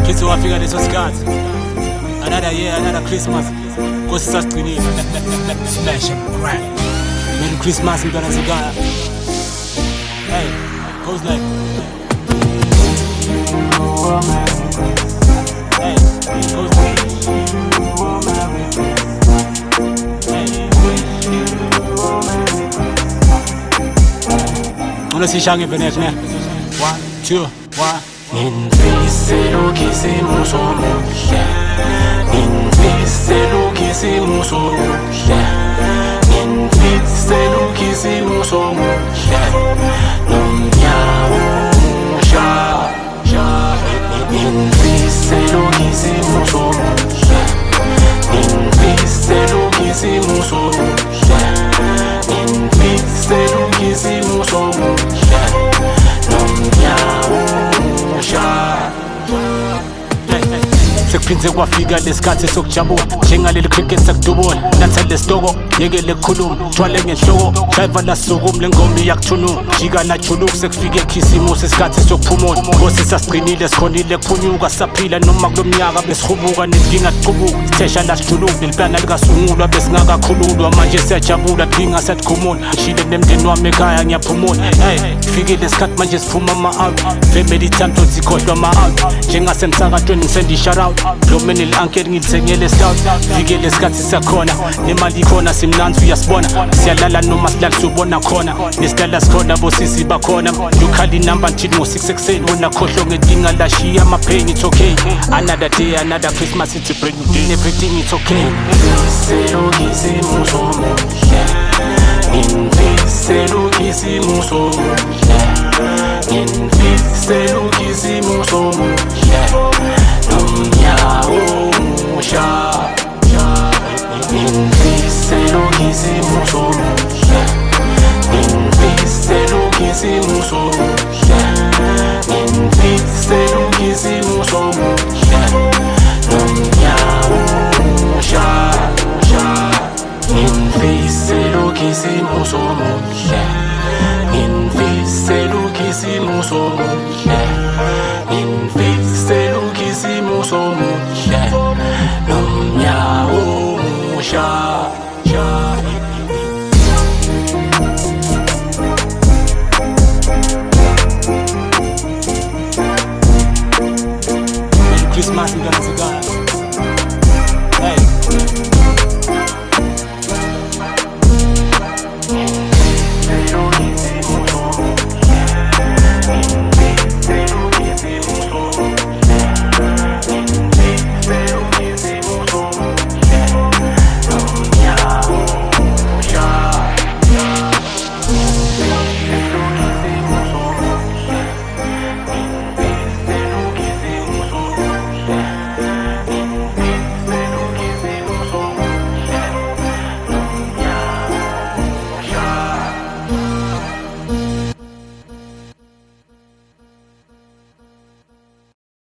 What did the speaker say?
Kithi wafika leso sikhathi. Another year, another Christmas. Nkosi sasigcinile. Smash and crack. Merry Christmas mntwana zikaya. Hey, goes like. Hey, it goes like. Unasishange venet ne. 1, 2, 1. Nginfisela ukisimo somuhle. Nginfisela ukisimo somuhle. Nginfisela ukisimo somuhle. Nomnyawo musha. Nginfisela ukisimo somuhle. Nginfisela ukisimo somuhle. Nginfisela ukisimo somuhle. Nomnyawo sekuphinze kwafika lesikhathi sokujabula njengaleli cricket sakudubula nathele sitoko yekele khuluma thwale ngenhloko driver lasukuma lengoma iyakuthunuma jika najuluka sekufike ekhisimusi isikhathi sokuphumula ngosi sasigcinile sikhonile kuphunyuka saphila noma kulomnyaka besihubuka nenkinga siqubuka sithesha lasijuluka neliplana likasungulwa besingakakhululwa manje siyajabula dinga sathkhumula ngishile nemndeni wami ekhaya ngiyaphumula hey fikile isikhathi manje siphuma ama-out family time tothi sikhohlwa ama-out njengasemsakatweni ngisendi shout out Blomeni l-ankeri ngilithengele stout Fikele isikhathi sakhona Nemali khona simnanzi uyasibona Siyalala noma silala subona khona Nesilala sikhona bosisi bakhona Lukhali inamba nthini ngo-6 ekuseni Wona khohlwa ngedinga lashiya ama-pain it's okay Another day, another Christmas it's a brand new day Everything it's okay Nginfisela ukisimo somuhle Nginfisela ukisimo somuhle Nginfisela ukisimo somuhle Nomnyawo musha Nginfisela ukisimo somuhle Nginfisela ukisimo somuhle Nginfisela ukisimo somuhle Nomnyawo musha Nginfisela ukisimo somuhle Nginfisela ukisimo somuhle Nginfisela ukisimo somuhle Nomnyawo musha Merry Christmas mntwana zikaya